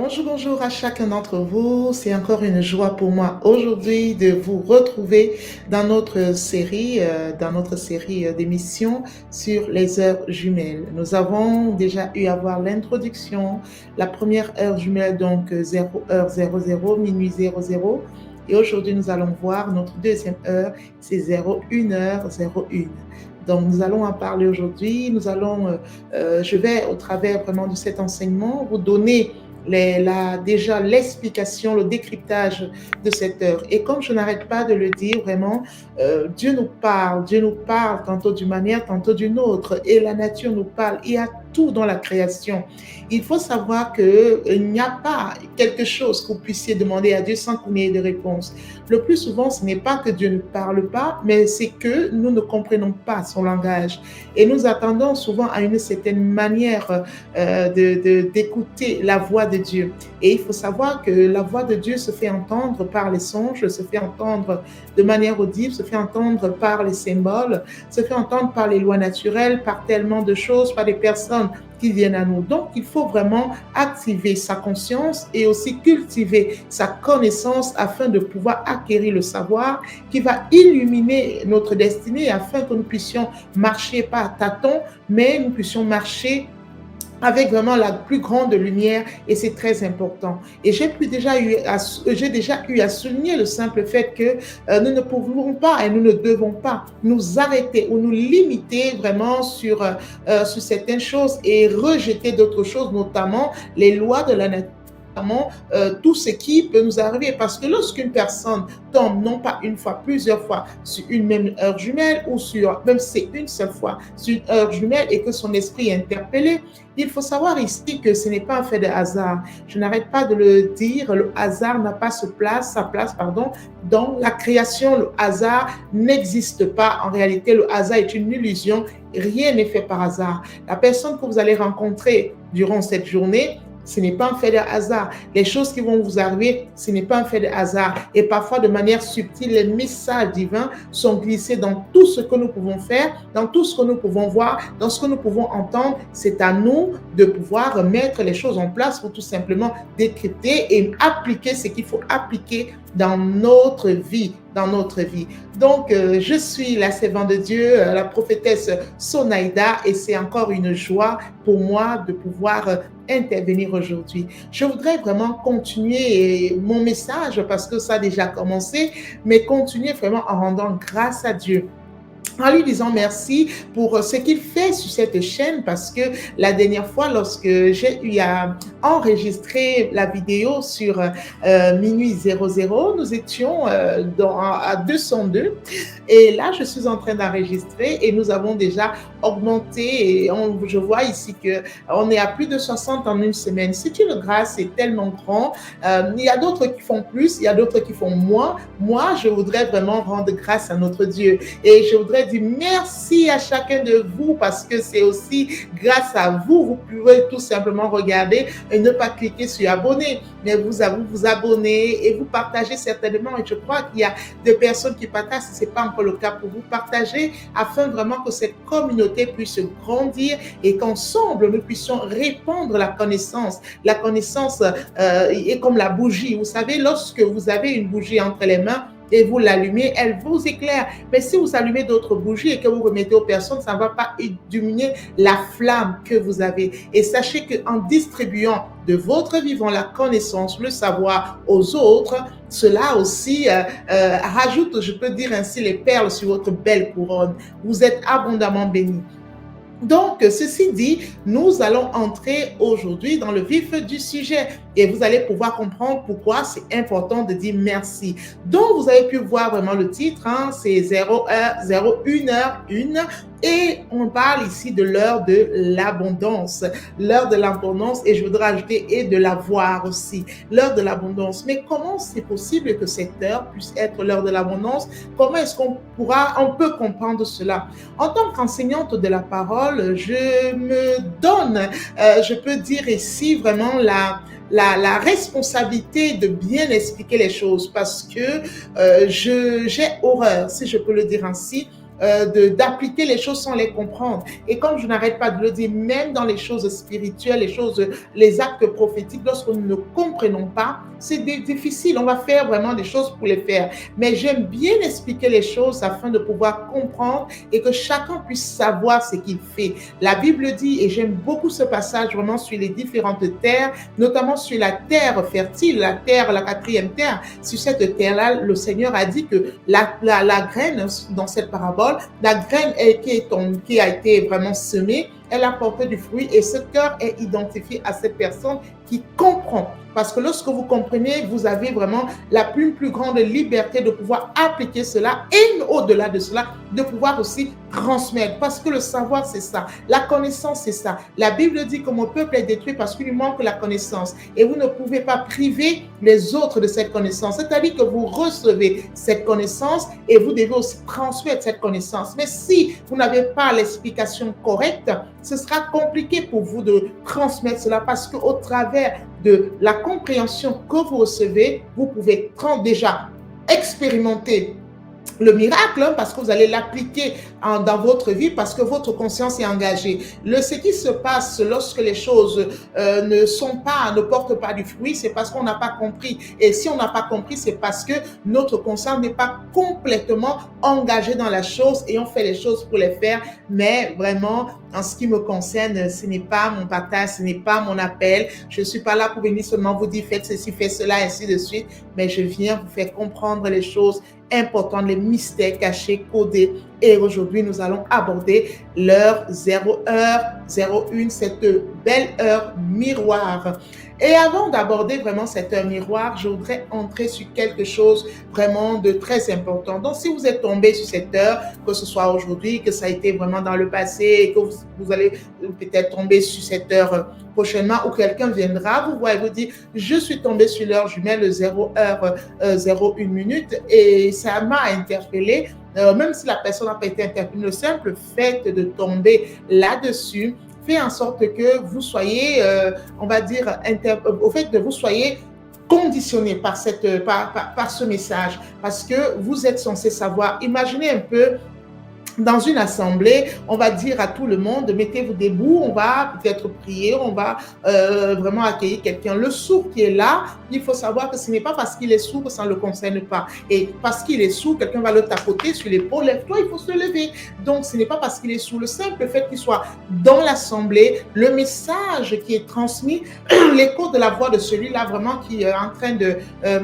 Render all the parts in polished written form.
Bonjour, bonjour à chacun d'entre vous. C'est encore une joie pour moi aujourd'hui de vous retrouver dans notre série d'émissions sur les heures jumelles. Nous avons déjà eu à voir l'introduction, la première heure jumelle, donc 0h00, minuit 00. Et aujourd'hui, nous allons voir notre deuxième heure, c'est 01h01. Donc, nous allons en parler aujourd'hui. Je vais, au travers vraiment de cet enseignement, vous donner déjà l'explication, le décryptage de cette heure. Et comme je n'arrête pas de le dire, vraiment, Dieu nous parle tantôt d'une manière, tantôt d'une autre, et la nature nous parle. Il y a tout dans la création. Il faut savoir qu'il n'y a pas quelque chose que vous puissiez demander à Dieu sans qu'il n'y ait de réponse. Le plus souvent, ce n'est pas que Dieu ne parle pas, mais c'est que nous ne comprenons pas son langage. Et nous attendons souvent à une certaine manière d'écouter la voix de Dieu. Et il faut savoir que la voix de Dieu se fait entendre par les songes, se fait entendre de manière audible, se fait entendre par les symboles, se fait entendre par les lois naturelles, par tellement de choses, par des personnes qui viennent à nous. Donc, il faut vraiment activer sa conscience et aussi cultiver sa connaissance afin de pouvoir acquérir le savoir qui va illuminer notre destinée afin que nous puissions marcher pas à tâtons, mais nous puissions marcher avec vraiment la plus grande lumière, et c'est très important. Et j'ai déjà eu à souligner le simple fait que nous ne pouvons pas et nous ne devons pas nous arrêter ou nous limiter vraiment sur certaines choses et rejeter d'autres choses, notamment les lois de la nature, tout ce qui peut nous arriver. Parce que lorsqu'une personne tombe, non pas une fois, plusieurs fois, sur une même heure jumelle ou même si c'est une seule fois, sur une heure jumelle et que son esprit est interpellé, il faut savoir ici que ce n'est pas un fait de hasard. Je n'arrête pas de le dire, le hasard n'a pas sa place, dans la création. Le hasard n'existe pas. En réalité, le hasard est une illusion. Rien n'est fait par hasard. La personne que vous allez rencontrer durant cette journée, ce n'est pas un fait de hasard. Les choses qui vont vous arriver, ce n'est pas un fait de hasard. Et parfois, de manière subtile, les messages divins sont glissés dans tout ce que nous pouvons faire, dans tout ce que nous pouvons voir, dans ce que nous pouvons entendre. C'est à nous de pouvoir mettre les choses en place pour tout simplement décrypter et appliquer ce qu'il faut appliquer dans notre vie. Donc, je suis la servante de Dieu, la prophétesse Sonaïda, et c'est encore une joie pour moi de pouvoir intervenir aujourd'hui. Je voudrais vraiment continuer mon message parce que ça a déjà commencé, mais continuer vraiment en rendant grâce à Dieu, en lui disant merci pour ce qu'il fait sur cette chaîne, parce que la dernière fois, lorsque j'ai eu à enregistrer la vidéo sur minuit 00, nous étions à 202, et là, je suis en train d'enregistrer et nous avons déjà augmenté, et je vois ici qu'on est à plus de 60 en une semaine. C'est une grâce, c'est tellement grand. Il y a d'autres qui font plus, il y a d'autres qui font moins. Moi, je voudrais vraiment rendre grâce à notre Dieu, et je voudrais dire merci à chacun de vous, parce que c'est aussi grâce à vous, vous pouvez tout simplement regarder et ne pas cliquer sur abonner, mais vous abonnez et vous partagez certainement. Et je crois qu'il y a des personnes qui partagent, si ce n'est pas encore le cas pour vous, partager afin vraiment que cette communauté puisse grandir et qu'ensemble nous puissions répandre la connaissance. La connaissance est comme la bougie. Vous savez, lorsque vous avez une bougie entre les mains et vous l'allumez, elle vous éclaire. Mais si vous allumez d'autres bougies et que vous remettez aux personnes, ça ne va pas diminuer la flamme que vous avez. Et sachez qu'en distribuant de votre vivant la connaissance, le savoir aux autres, cela aussi rajoute, je peux dire ainsi, les perles sur votre belle couronne. Vous êtes abondamment bénis. Donc, ceci dit, nous allons entrer aujourd'hui dans le vif du sujet et vous allez pouvoir comprendre pourquoi c'est important de dire merci. Donc, vous avez pu voir vraiment le titre, c'est 01h01, et on parle ici de l'heure de l'abondance. L'heure de l'abondance, et je voudrais ajouter et de l'avoir aussi. L'heure de l'abondance. Mais comment c'est possible que cette heure puisse être l'heure de l'abondance? Comment est-ce qu'on peut comprendre cela? En tant qu'enseignante de la parole, je me donne, je peux dire ici vraiment la responsabilité de bien expliquer les choses, parce que j'ai horreur, si je peux le dire ainsi, d'appliquer les choses sans les comprendre. Et comme je n'arrête pas de le dire, même dans les choses spirituelles, les actes prophétiques, lorsque nous ne comprenons pas, c'est difficile. On va faire vraiment des choses pour les faire. Mais j'aime bien expliquer les choses afin de pouvoir comprendre et que chacun puisse savoir ce qu'il fait. La Bible dit, et j'aime beaucoup ce passage vraiment sur les différentes terres, notamment sur la terre fertile, la terre, la quatrième terre. Sur cette terre-là, le Seigneur a dit que la graine, dans cette parabole, la graine qui a été vraiment semée, elle a porté du fruit et ce cœur est identifié à cette personne qui comprend. Parce que lorsque vous comprenez, vous avez vraiment la plus grande liberté de pouvoir appliquer cela et au-delà de cela, de pouvoir aussi transmettre. Parce que le savoir, c'est ça. La connaissance, c'est ça. La Bible dit que mon peuple est détruit parce qu'il lui manque la connaissance. Et vous ne pouvez pas priver les autres de cette connaissance. C'est-à-dire que vous recevez cette connaissance et vous devez aussi transmettre cette connaissance. Mais si vous n'avez pas l'explication correcte, ce sera compliqué pour vous de transmettre cela parce qu'au travers de la compréhension que vous recevez, vous pouvez déjà expérimenter le miracle, parce que vous allez l'appliquer dans votre vie, parce que votre conscience est engagée. Ce qui se passe lorsque les choses ne portent pas du fruit, c'est parce qu'on n'a pas compris. Et si on n'a pas compris, c'est parce que notre conscience n'est pas complètement engagée dans la chose et on fait les choses pour les faire. Mais vraiment, en ce qui me concerne, ce n'est pas mon partage, ce n'est pas mon appel. Je ne suis pas là pour venir seulement vous dire faites ceci, faites cela, ainsi de suite. Mais je viens vous faire comprendre les choses importantes, les mystères cachés, codés. Et aujourd'hui, nous allons aborder l'heure 0h01, cette belle heure miroir. Et avant d'aborder vraiment cette heure miroir, je voudrais entrer sur quelque chose vraiment de très important. Donc, si vous êtes tombé sur cette heure, que ce soit aujourd'hui, que ça a été vraiment dans le passé, et que vous allez peut-être tomber sur cette heure prochainement, ou quelqu'un viendra vous voir et vous dire, je suis tombé sur l'heure jumelle 0h01 minute, et ça m'a interpellé. Même si la personne n'a pas été interpellée, le simple fait de tomber là-dessus fait en sorte que vous soyez, on va dire, au fait que vous soyez conditionné par ce message, parce que vous êtes censé savoir. Imaginez un peu, dans une assemblée, on va dire à tout le monde, mettez-vous debout, on va peut-être prier, on va vraiment accueillir quelqu'un. Le sourd qui est là, il faut savoir que ce n'est pas parce qu'il est sourd que ça ne le concerne pas. Et parce qu'il est sourd, quelqu'un va le tapoter sur l'épaule, lève-toi, il faut se lever. Donc, ce n'est pas parce qu'il est sourd. Le simple fait qu'il soit dans l'assemblée, le message qui est transmis, l'écho de la voix de celui-là vraiment qui est en train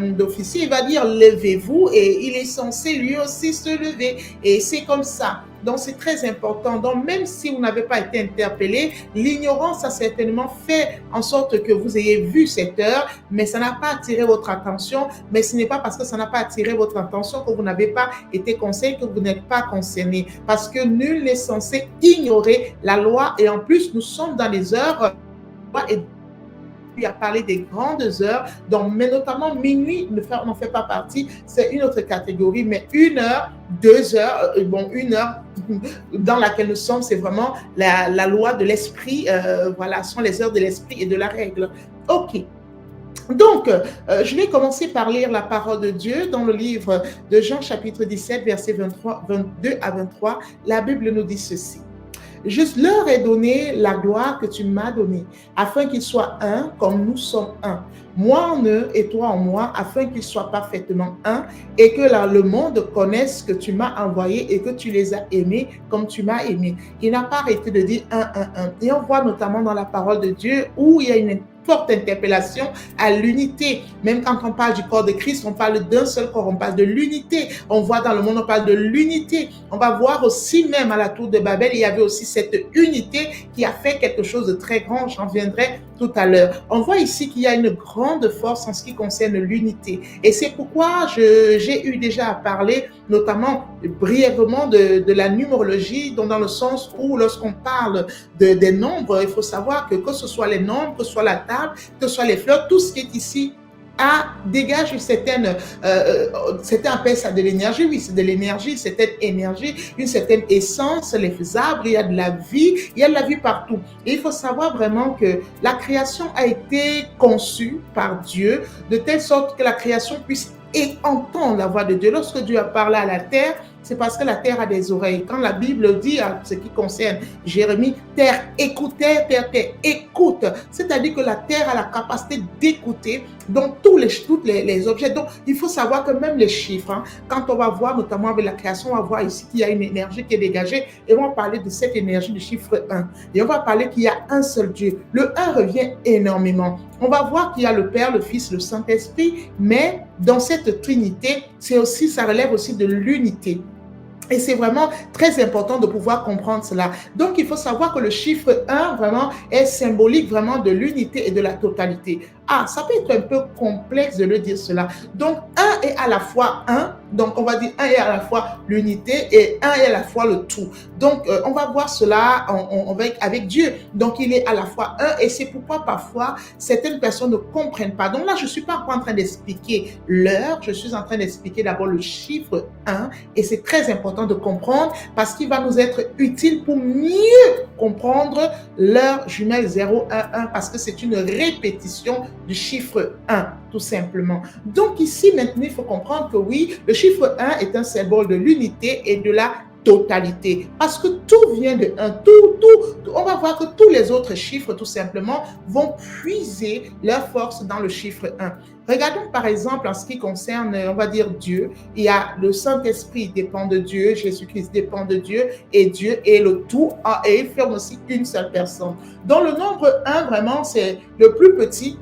d'officier, il va dire levez-vous et il est censé lui aussi se lever. Et c'est comme ça. Donc, c'est très important. Donc, même si vous n'avez pas été interpellé, l'ignorance a certainement fait en sorte que vous ayez vu cette heure, mais ça n'a pas attiré votre attention. Mais ce n'est pas parce que ça n'a pas attiré votre attention que vous n'avez pas été concerné, que vous n'êtes pas concerné. Parce que nul n'est censé ignorer la loi. Et en plus, nous sommes dans les heures et à parler des grandes heures, donc, mais notamment minuit n'en fait pas partie, c'est une autre catégorie, mais 1 heure, 2 heures, 1 heure dans laquelle nous sommes, c'est vraiment la loi de l'esprit, voilà, ce sont les heures de l'esprit et de la règle. Ok. Donc, je vais commencer par lire la parole de Dieu dans le livre de Jean chapitre 17, versets 22 à 23. La Bible nous dit ceci. Je leur ai donné la gloire que tu m'as donnée, afin qu'ils soient un comme nous sommes un. Moi en eux et toi en moi, afin qu'ils soient parfaitement un, et que le monde connaisse que tu m'as envoyé et que tu les as aimés comme tu m'as aimé. Il n'a pas arrêté de dire un. Et on voit notamment dans la parole de Dieu où il y a une forte interpellation à l'unité. Même quand on parle du corps de Christ, on parle d'un seul corps, on parle de l'unité. On voit dans le monde, on parle de l'unité. On va voir aussi même à la tour de Babel, il y avait aussi cette unité qui a fait quelque chose de très grand. J'en viendrai tout à l'heure. On voit ici qu'il y a une grande force en ce qui concerne l'unité. Et c'est pourquoi j'ai eu déjà à parler, notamment brièvement, de la numérologie, donc dans le sens où lorsqu'on parle des nombres, il faut savoir que ce soit les nombres, que ce soit la table, que ce soit les fleurs, tout ce qui est ici dégage une certaine, certains appellent ça de l'énergie, oui, c'est de l'énergie, certaine énergie, une certaine essence, les arbres, il y a de la vie, il y a de la vie partout. Et il faut savoir vraiment que la création a été conçue par Dieu de telle sorte que la création puisse entendre la voix de Dieu. Lorsque Dieu a parlé à la terre, C'est parce que la terre a des oreilles. Quand la Bible dit à ce qui concerne Jérémie, terre, écoute, terre, écoute. C'est-à-dire que la terre a la capacité d'écouter donc tous les objets. Donc, il faut savoir que même les chiffres, hein, quand on va voir, notamment avec la création, on va voir ici qu'il y a une énergie qui est dégagée et on va parler de cette énergie du chiffre 1. Et on va parler qu'il y a un seul Dieu. Le 1 revient énormément. On va voir qu'il y a le Père, le Fils, le Saint-Esprit, mais dans cette Trinité, ça relève aussi de l'unité. Et c'est vraiment très important de pouvoir comprendre cela. Donc, il faut savoir que le chiffre 1, vraiment, est symbolique vraiment de l'unité et de la totalité. Ah, ça peut être un peu complexe de le dire cela. Donc, 1 est à la fois 1. Donc, on va dire 1 est à la fois l'unité et 1 est à la fois le tout. Donc, on va voir cela avec Dieu. Donc, il est à la fois 1 et c'est pourquoi parfois, certaines personnes ne comprennent pas. Donc là, je ne suis pas en train d'expliquer l'heure. Je suis en train d'expliquer d'abord le chiffre 1 et c'est très important de comprendre parce qu'il va nous être utile pour mieux comprendre l'heure jumelle 011 parce que c'est une répétition du chiffre 1 tout simplement. Donc ici maintenant il faut comprendre que oui, le chiffre 1 est un symbole de l'unité et de la totalité parce que tout vient de 1, on va voir que tous les autres chiffres tout simplement vont puiser leur force dans le chiffre 1. Regardons par exemple en ce qui concerne, on va dire Dieu, il y a le Saint-Esprit dépend de Dieu, Jésus-Christ dépend de Dieu et Dieu est le tout et il forme aussi une seule personne. Donc le nombre 1 vraiment c'est le plus petit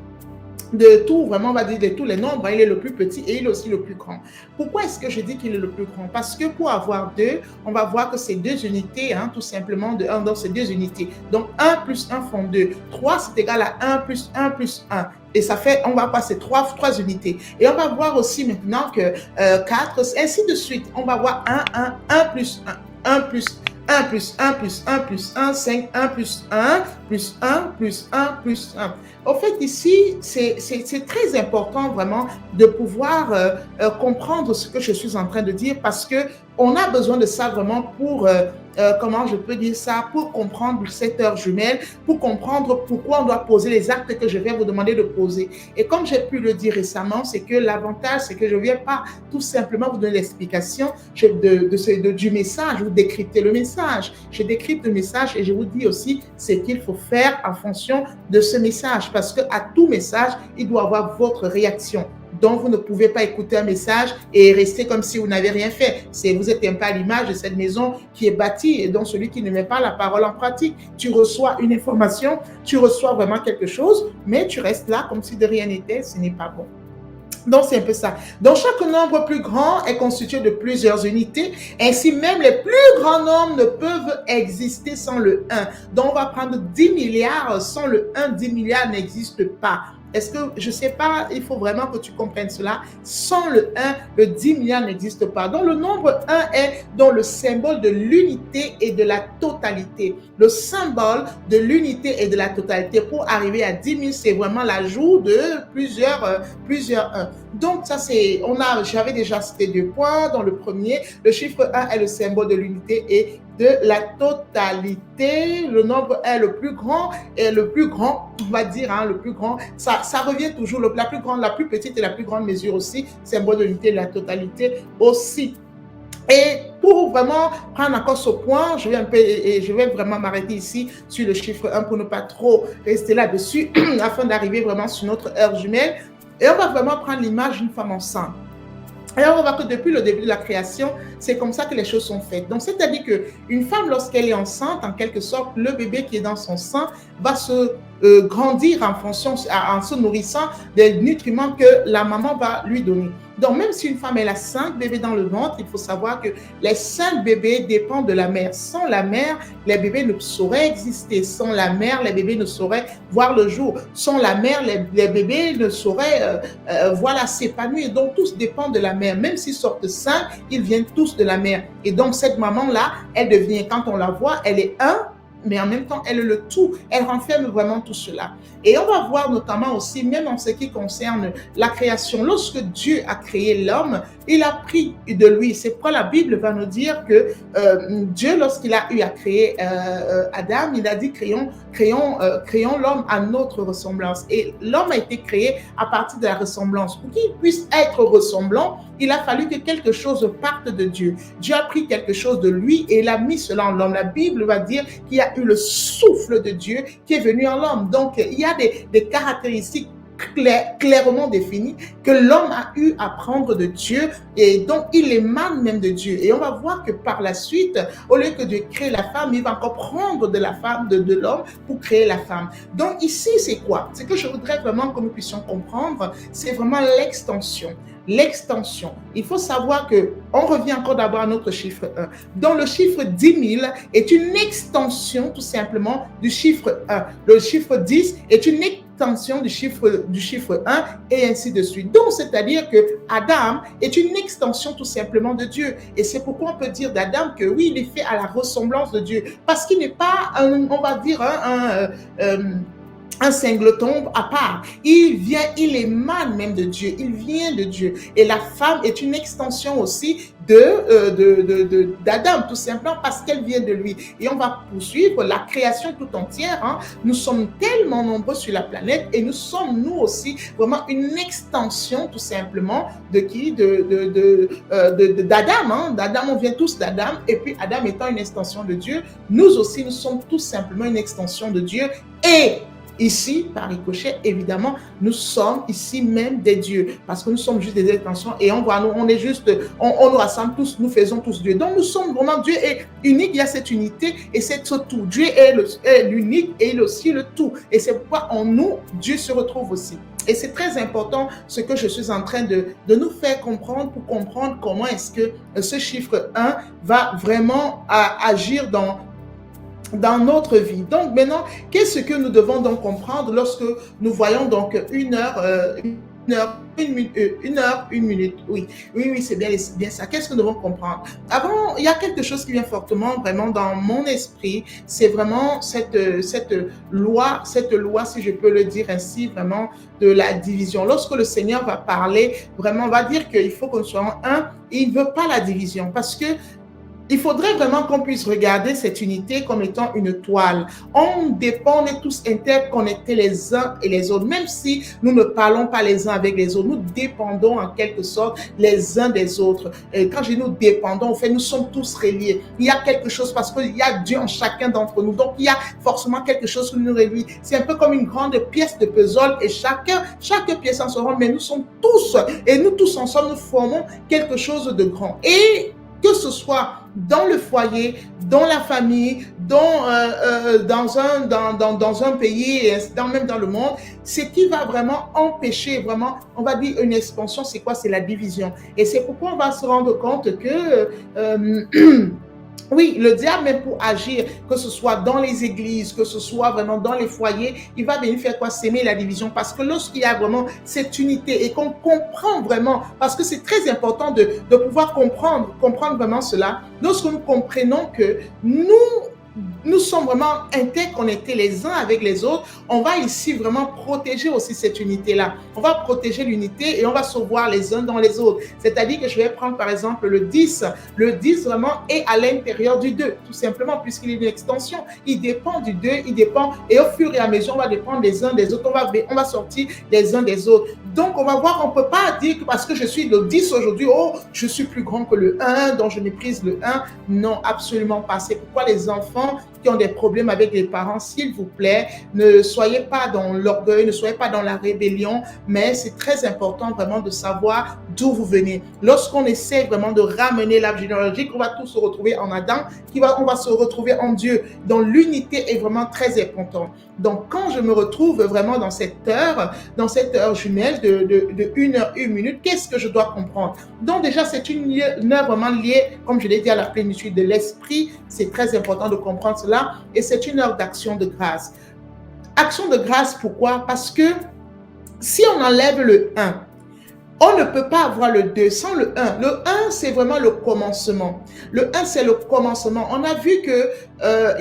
de tout, vraiment, on va dire de tous les nombres, il est le plus petit et il est aussi le plus grand. Pourquoi est-ce que je dis qu'il est le plus grand? Parce que pour avoir 2, on va voir que c'est 2 unités, hein, tout simplement, de 1, donc c'est 2 unités. Donc 1 plus 1 font 2. 3, c'est égal à 1 plus 1 plus 1. Et ça fait, on va passer 3 unités. Et on va voir aussi maintenant que 4, ainsi de suite. On va voir 1 plus 1 plus 1 plus 1 plus 1 plus 1, 5, 1 plus 1, plus 1, plus 1, plus 1. Au fait, ici, c'est très important vraiment de pouvoir comprendre ce que je suis en train de dire parce qu'on a besoin de ça vraiment pour, comment je peux dire ça, pour comprendre cette heure jumelle, pour comprendre pourquoi on doit poser les actes que je vais vous demander de poser. Et comme j'ai pu le dire récemment, c'est que l'avantage, c'est que je ne viens pas tout simplement vous donner l'explication du message, vous décryptez le message. Je décrypte le message et je vous dis aussi ce qu'il faut faire en fonction de ce message parce qu'à tout message, il doit avoir votre réaction. Donc, vous ne pouvez pas écouter un message et rester comme si vous n'avez rien fait. Vous êtes un peu à l'image de cette maison qui est bâtie et donc celui qui ne met pas la parole en pratique. Tu reçois une information, tu reçois vraiment quelque chose, mais tu restes là comme si de rien n'était, ce n'est pas bon. Donc, c'est un peu ça. Donc, chaque nombre plus grand est constitué de plusieurs unités. Ainsi, même les plus grands nombres ne peuvent exister sans le 1. Donc, on va prendre 10 milliards sans le 1. 10 milliards n'existe pas. Est-ce que, je ne sais pas, il faut vraiment que tu comprennes cela. Sans le 1, le 10 milliards n'existe pas. Donc, le nombre 1 est donc le symbole de l'unité et de la totalité. Le symbole de l'unité et de la totalité. Pour arriver à 10 000, c'est vraiment l'ajout de plusieurs 1. Donc, ça, j'avais déjà cité 2 points. Dans le premier, le chiffre 1 est le symbole de l'unité et de la totalité. Le nombre est le plus grand et le plus grand, on va dire, hein, le plus grand, ça revient toujours, la plus grande, la plus petite et la plus grande mesure aussi, symbole de l'unité et de la totalité aussi. Et pour vraiment prendre encore ce point, je vais vraiment m'arrêter ici sur le chiffre 1 pour ne pas trop rester là-dessus afin d'arriver vraiment sur notre heure jumelle. Et on va vraiment prendre l'image d'une femme enceinte. Et on va voir que depuis le début de la création, c'est comme ça que les choses sont faites. Donc, c'est-à-dire qu'une femme, lorsqu'elle est enceinte, en quelque sorte, le bébé qui est dans son sein va se grandir en se nourrissant des nutriments que la maman va lui donner. Donc, même si une femme elle a 5 bébés dans le ventre, il faut savoir que les 5 bébés dépendent de la mère. Sans la mère, les bébés ne sauraient exister. Sans la mère, les bébés ne sauraient voir le jour. Sans la mère, les bébés ne sauraient s'épanouir. Donc, tous dépendent de la mère. Même s'ils sortent 5, ils viennent tous de la mère. Et donc, cette maman-là, elle devient, quand on la voit, elle est mais en même temps, elle est le tout. Elle renferme vraiment tout cela. Et on va voir notamment aussi, même en ce qui concerne la création, lorsque Dieu a créé l'homme, il a pris de lui. C'est pourquoi la Bible va nous dire que Dieu, lorsqu'il a eu à créer Adam, il a dit créons l'homme à notre ressemblance. Et l'homme a été créé à partir de la ressemblance. Pour qu'il puisse être ressemblant, Il a fallu que quelque chose parte de Dieu. Dieu a pris quelque chose de lui et il a mis cela en l'homme. La Bible va dire qu'il y a eu le souffle de Dieu qui est venu en l'homme. Donc, il y a des caractéristiques clairement définies que l'homme a eu à prendre de Dieu et donc il émane même de Dieu. Et on va voir que par la suite, au lieu que Dieu crée la femme, il va encore prendre de la femme, de l'homme pour créer la femme. Donc ici, c'est quoi? Ce que je voudrais vraiment que nous puissions comprendre, c'est vraiment l'extension. L'extension. Il faut savoir que, on revient encore d'abord à notre chiffre 1. Donc le chiffre 10 000 est une extension tout simplement du chiffre 1. Le chiffre 10 est une extension du chiffre 1 et ainsi de suite. Donc c'est-à-dire que Adam est une extension tout simplement de Dieu. Et c'est pourquoi on peut dire d'Adam que oui, il est fait à la ressemblance de Dieu. Parce qu'il n'est pas, on va dire, un singleton à part. Il vient, il émane même de Dieu. Il vient de Dieu. Et la femme est une extension aussi d'Adam, tout simplement parce qu'elle vient de lui. Et on va poursuivre la création tout entière. Hein. Nous sommes tellement nombreux sur la planète et nous sommes, nous aussi, vraiment une extension, tout simplement, de qui? D'Adam. Hein. D'Adam, on vient tous d'Adam. Et puis, Adam étant une extension de Dieu, nous aussi, nous sommes tout simplement une extension de Dieu. Et ici, par ricochet, évidemment, nous sommes ici même des dieux, parce que nous sommes juste des extensions et on est juste, on nous rassemble tous, nous faisons tous Dieu. Donc nous sommes vraiment, Dieu est unique, il y a cette unité et c'est tout. Dieu est l'unique et il est aussi le tout. Et c'est pourquoi en nous, Dieu se retrouve aussi. Et c'est très important ce que je suis en train de nous faire comprendre pour comprendre comment est-ce que ce chiffre 1 va vraiment agir dans notre vie. Donc maintenant, qu'est-ce que nous devons donc comprendre lorsque nous voyons donc une heure, une minute. Oui, c'est bien ça. Qu'est-ce que nous devons comprendre? Avant, il y a quelque chose qui vient fortement vraiment dans mon esprit. C'est vraiment cette loi, si je peux le dire ainsi, vraiment de la division. Lorsque le Seigneur va parler, vraiment, on va dire qu'il faut que nous soyons un. Il ne veut pas la division parce que il faudrait vraiment qu'on puisse regarder cette unité comme étant une toile. On est tous interconnectés les uns et les autres, même si nous ne parlons pas les uns avec les autres. Nous dépendons en quelque sorte les uns des autres. Et quand je dis nous dépendons, en fait, nous sommes tous reliés. Il y a quelque chose parce qu'il y a Dieu en chacun d'entre nous. Donc, il y a forcément quelque chose qui nous relie. C'est un peu comme une grande pièce de puzzle et chaque pièce en se rend, mais nous sommes tous, et nous tous ensemble, nous formons quelque chose de grand. Et que ce soit dans le foyer, dans la famille, dans un pays, même dans le monde, ce qui va vraiment empêcher, vraiment, on va dire une expansion, c'est quoi? C'est la division. Et c'est pourquoi on va se rendre compte que oui, le diable, même pour agir, que ce soit dans les églises, que ce soit vraiment dans les foyers, il va venir faire quoi? S'aimer la division. Parce que lorsqu'il y a vraiment cette unité et qu'on comprend vraiment, parce que c'est très important de pouvoir comprendre vraiment cela, lorsque nous comprenons que nous sommes vraiment interconnectés les uns avec les autres, on va ici vraiment protéger aussi cette unité-là. On va protéger l'unité et on va se voir les uns dans les autres. C'est-à-dire que je vais prendre par exemple le 10. Le 10 vraiment est à l'intérieur du 2, tout simplement, puisqu'il est une extension. Il dépend du 2, il dépend, et au fur et à mesure, on va dépendre les uns des autres. On va sortir les uns des autres. Donc, on va voir, on ne peut pas dire que parce que je suis le 10 aujourd'hui, oh, je suis plus grand que le 1, donc je méprise le 1. Non, absolument pas. C'est pourquoi les enfants qui ont des problèmes avec les parents, s'il vous plaît, ne soyez pas dans l'orgueil, ne soyez pas dans la rébellion, mais c'est très important vraiment de savoir d'où vous venez. Lorsqu'on essaie vraiment de ramener l'arbre généalogique, on va tous se retrouver en Adam, on va se retrouver en Dieu. Donc l'unité est vraiment très importante. Donc quand je me retrouve vraiment dans cette heure jumelle de 1 heure, 1 minute, qu'est-ce que je dois comprendre? Donc déjà, c'est une heure vraiment liée, comme je l'ai dit, à la plénitude de l'esprit. C'est très important de comprendre cela. Et c'est une heure d'action de grâce. Action de grâce, pourquoi? Parce que si on enlève le 1, on ne peut pas avoir le 2 sans le 1. Le 1, c'est vraiment le commencement. Le 1, c'est le commencement. On a vu que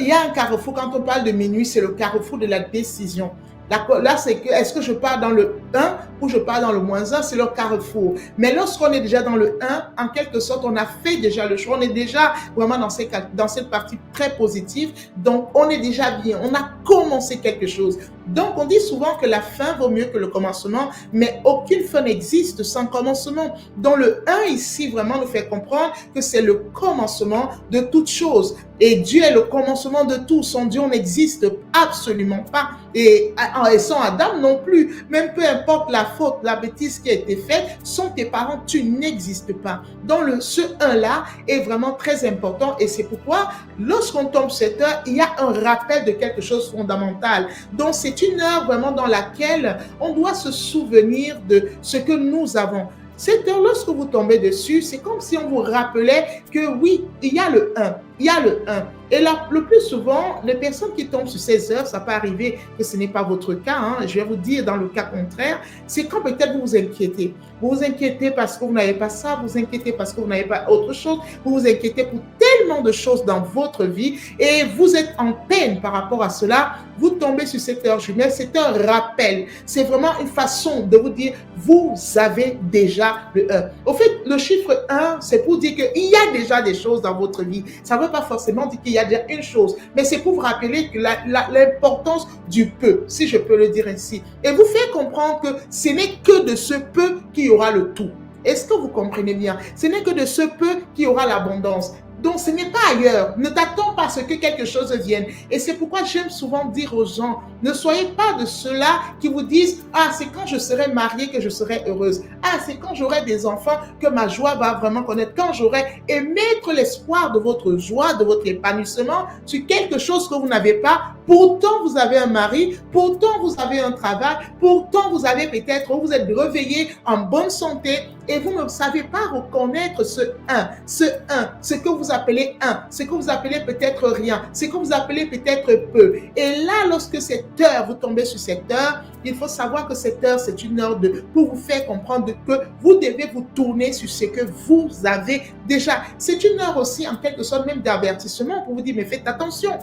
il y a un carrefour, quand on parle de minuit, c'est le carrefour de la décision. Là, c'est que, est-ce que je pars dans le 1 ou je pars dans le -1? C'est le carrefour. Mais lorsqu'on est déjà dans le 1, en quelque sorte, on a fait déjà le choix. On est déjà vraiment dans cette partie très positive. Donc, on est déjà bien. On a commencé quelque chose. Donc, on dit souvent que la fin vaut mieux que le commencement, mais aucune fin n'existe sans commencement. Donc, le 1 ici vraiment nous fait comprendre que c'est le commencement de toute chose. Et Dieu est le commencement de tout. Sans Dieu, on n'existe absolument pas. Et sans Adam non plus. Même peu importe la faute, la bêtise qui a été faite, sans tes parents, tu n'existes pas. Donc, ce 1-là est vraiment très important. Et c'est pourquoi, lorsqu'on tombe cette heure, il y a un rappel de quelque chose de fondamental. Donc, c'est une heure vraiment dans laquelle on doit se souvenir de ce que nous avons. Cette heure, lorsque vous tombez dessus, c'est comme si on vous rappelait que oui, il y a le 1. Il y a le 1. Et là, le plus souvent, les personnes qui tombent sur ces heures, ça peut arriver que ce n'est pas votre cas. Je vais vous dire dans le cas contraire, c'est quand peut-être vous vous inquiétez. Vous vous inquiétez parce que vous n'avez pas ça, vous vous inquiétez parce que vous n'avez pas autre chose, vous vous inquiétez pour tellement de choses dans votre vie et vous êtes en peine par rapport à cela. Vous tombez sur cette heure jumelle, c'est un rappel. C'est vraiment une façon de vous dire, vous avez déjà le 1. Au fait, le chiffre 1, c'est pour dire qu'il y a déjà des choses dans votre vie. Ça ne veut pas forcément dire qu'il y a déjà une chose, mais c'est pour vous rappeler que l'importance du peu, si je peux le dire ainsi. Et vous faire comprendre que ce n'est que de ce peu qu'il y aura le tout. Est-ce que vous comprenez bien? Ce n'est que de ce peu qu'il y aura l'abondance. Donc, ce n'est pas ailleurs. Ne t'attends pas à ce que quelque chose vienne. Et c'est pourquoi j'aime souvent dire aux gens, ne soyez pas de ceux-là qui vous disent, ah, c'est quand je serai mariée que je serai heureuse. Ah, c'est quand j'aurai des enfants que ma joie va vraiment connaître. Quand j'aurai, et mettre l'espoir de votre joie, de votre épanouissement sur quelque chose que vous n'avez pas. Pourtant, vous avez un mari, pourtant, vous avez un travail, pourtant, vous avez peut-être, vous êtes réveillé en bonne santé et vous ne savez pas reconnaître ce 1, ce que vous appelez 1, ce que vous appelez peut-être rien, ce que vous appelez peut-être peu. Et là, lorsque cette heure, vous tombez sur cette heure, il faut savoir que cette heure, c'est une heure pour vous faire comprendre que vous devez vous tourner sur ce que vous avez déjà. C'est une heure aussi, en quelque sorte, même d'avertissement pour vous dire, mais faites attention,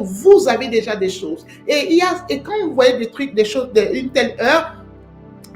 vous avez déjà des choses. Et quand vous voyez des trucs, des choses d'une telle heure,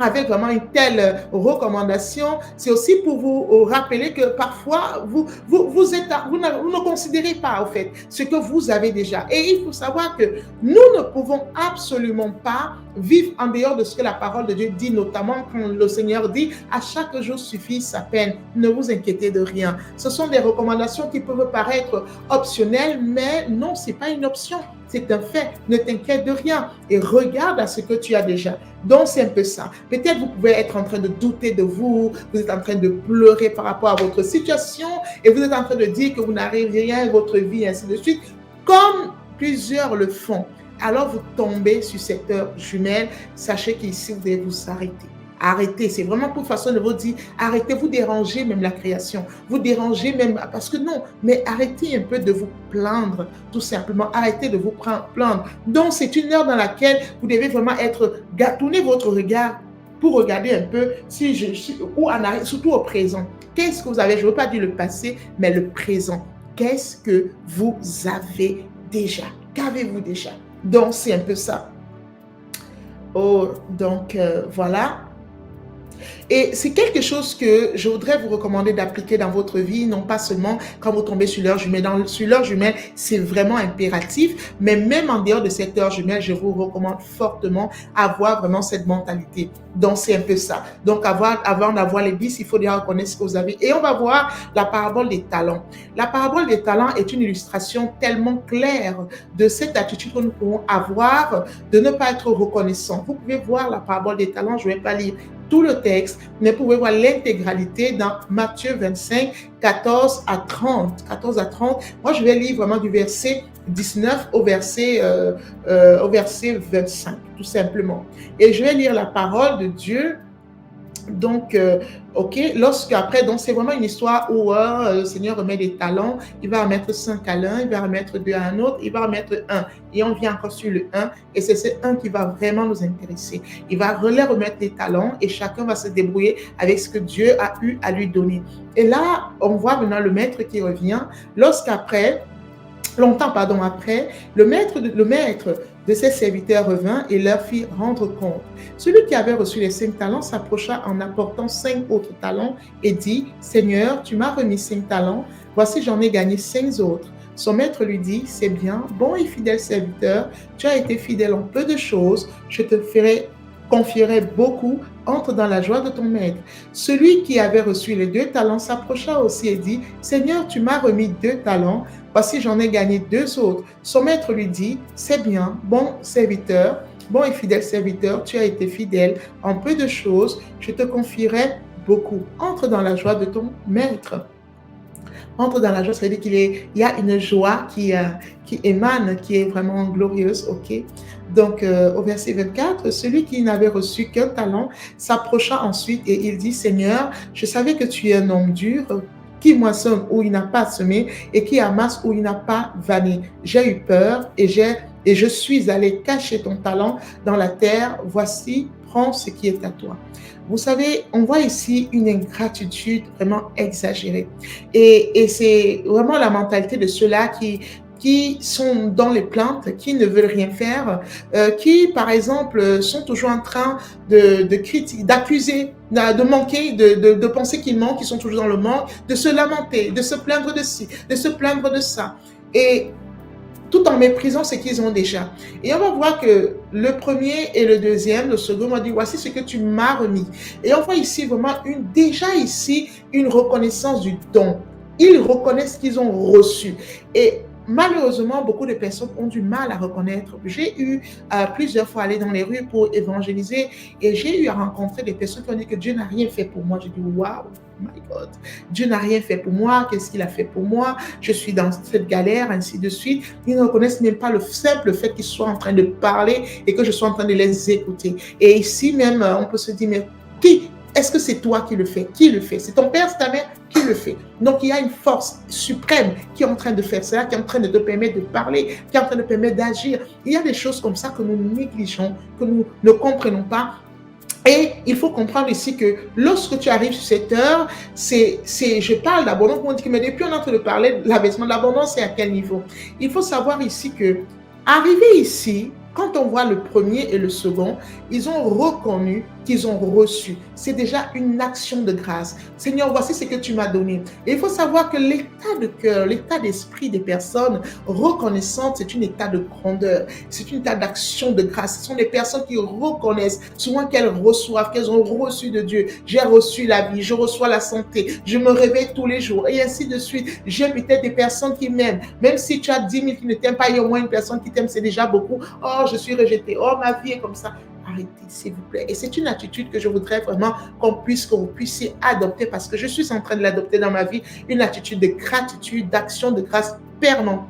avec vraiment une telle recommandation, c'est aussi pour vous rappeler que parfois, vous ne considérez pas, en fait, ce que vous avez déjà. Et il faut savoir que nous ne pouvons absolument pas vivre en dehors de ce que la parole de Dieu dit, notamment quand le Seigneur dit « à chaque jour suffit sa peine, ne vous inquiétez de rien ». Ce sont des recommandations qui peuvent paraître optionnelles, mais non, ce n'est pas une option. C'est un fait, ne t'inquiète de rien et regarde à ce que tu as déjà. Donc, c'est un peu ça. Peut-être vous pouvez être en train de douter de vous, vous êtes en train de pleurer par rapport à votre situation et vous êtes en train de dire que vous n'arrivez rien à votre vie, ainsi de suite, comme plusieurs le font. Alors, vous tombez sur cette heure jumelle, sachez qu'ici, vous devez vous arrêter. Arrêtez, c'est vraiment pour façon de vous dire, arrêtez, vous dérangez même la création, vous dérangez même, parce que non, mais arrêtez un peu de vous plaindre, tout simplement, arrêtez de vous plaindre. Donc, c'est une heure dans laquelle vous devez vraiment tourner votre regard pour regarder un peu, ou en arrière, surtout au présent. Qu'est-ce que vous avez, je ne veux pas dire le passé, mais le présent. Qu'est-ce que vous avez déjà? Qu'avez-vous déjà? Donc, c'est un peu ça. Oh, donc, voilà. Et c'est quelque chose que je voudrais vous recommander d'appliquer dans votre vie, non pas seulement quand vous tombez sur l'heure jumelle. Sur l'heure jumelle, c'est vraiment impératif, mais même en dehors de cette heure jumelle, je vous recommande fortement avoir vraiment cette mentalité. Donc, c'est un peu ça. Donc, avant d'avoir les 10, il faut déjà reconnaître ce que vous avez. Et on va voir la parabole des talents. La parabole des talents est une illustration tellement claire de cette attitude que nous pouvons avoir de ne pas être reconnaissant. Vous pouvez voir la parabole des talents, je ne vais pas lire tout le texte, mais vous pouvez voir l'intégralité dans Matthieu 25, 14 à 30. 14 à 30. Moi, je vais lire vraiment du verset 19 au verset 25, tout simplement. Et je vais lire la parole de Dieu. Donc, lorsqu'après, donc c'est vraiment une histoire où le Seigneur remet des talents, il va remettre 5 à l'un, il va remettre 2 à un autre, il va remettre 1. Et on vient encore sur le 1, et c'est ce 1 qui va vraiment nous intéresser. Il va remettre des talents, et chacun va se débrouiller avec ce que Dieu a eu à lui donner. Et là, on voit maintenant le maître qui revient, longtemps après, le maître de ses serviteurs revint et leur fit rendre compte. Celui qui avait reçu les 5 talents s'approcha en apportant 5 autres talents et dit, Seigneur, tu m'as remis 5 talents, voici j'en ai gagné 5 autres. Son maître lui dit, c'est bien, bon et fidèle serviteur, tu as été fidèle en peu de choses, je te confierai beaucoup, entre dans la joie de ton maître. Celui qui avait reçu les 2 talents s'approcha aussi et dit, Seigneur, tu m'as remis 2 talents, voici j'en ai gagné 2 autres. Son maître lui dit, c'est bien, bon serviteur, bon et fidèle serviteur, tu as été fidèle en peu de choses, je te confierai beaucoup. Entre dans la joie de ton maître. Entre dans la joie, c'est-à-dire y a une joie qui émane, qui est vraiment glorieuse, ok? Donc, au verset 24, celui qui n'avait reçu qu'1 talent s'approcha ensuite et il dit, Seigneur, je savais que tu es un homme dur, qui moissonne où il n'a pas semé et qui amasse où il n'a pas vanné. J'ai eu peur et je suis allé cacher ton talent dans la terre. Voici, prends ce qui est à toi. Vous savez, on voit ici une ingratitude vraiment exagérée. Et c'est vraiment la mentalité de ceux-là qui sont dans les plaintes, qui ne veulent rien faire, qui, par exemple, sont toujours en train de critiquer, d'accuser, de manquer, de penser qu'ils manquent, qu'ils sont toujours dans le manque, de se lamenter, de se plaindre de ci, de se plaindre de ça. Et tout en méprisant ce qu'ils ont déjà. Et on va voir que le premier et le deuxième, le second m'a dit, voici ce que tu m'as remis. Et on voit ici vraiment déjà ici une reconnaissance du don. Ils reconnaissent qu'ils ont reçu. Et malheureusement, beaucoup de personnes ont du mal à reconnaître. J'ai eu plusieurs fois aller dans les rues pour évangéliser et j'ai eu à rencontrer des personnes qui ont dit que Dieu n'a rien fait pour moi. J'ai dit, waouh, my God, Dieu n'a rien fait pour moi. Qu'est-ce qu'il a fait pour moi? Je suis dans cette galère, ainsi de suite. Ils ne reconnaissent même pas le simple fait qu'ils soient en train de parler et que je sois en train de les écouter. Et ici même, on peut se dire, mais qui? Est-ce que c'est toi qui le fais? Qui le fait? C'est ton père, c'est ta mère qui le fait. Donc, il y a une force suprême qui est en train de faire cela, qui est en train de te permettre de parler, qui est en train de te permettre d'agir. Il y a des choses comme ça que nous négligeons, que nous ne comprenons pas. Et il faut comprendre ici que lorsque tu arrives sur cette heure, je parle d'abondance, on dit que mais depuis on est en train de parler de l'abaissement de l'abondance, c'est à quel niveau? Il faut savoir ici que, arrivé ici, quand on voit le premier et le second, ils ont reconnu qu'ils ont reçu. C'est déjà une action de grâce. Seigneur, voici ce que tu m'as donné. Et il faut savoir que l'état de cœur, l'état d'esprit des personnes reconnaissantes, c'est un état de grandeur. C'est un état d'action de grâce. Ce sont des personnes qui reconnaissent souvent qu'elles reçoivent, qu'elles ont reçu de Dieu. J'ai reçu la vie, je reçois la santé, je me réveille tous les jours et ainsi de suite. J'ai peut-être des personnes qui m'aiment. Même si tu as 10 000 qui ne t'aiment pas, il y a au moins une personne qui t'aime, c'est déjà beaucoup. Oh, je suis rejetée. Oh, ma vie est comme ça. Arrêtez, s'il vous plaît. Et c'est une attitude que je voudrais vraiment que vous puissiez adopter parce que je suis en train de l'adopter dans ma vie. Une attitude de gratitude, d'action de grâce permanente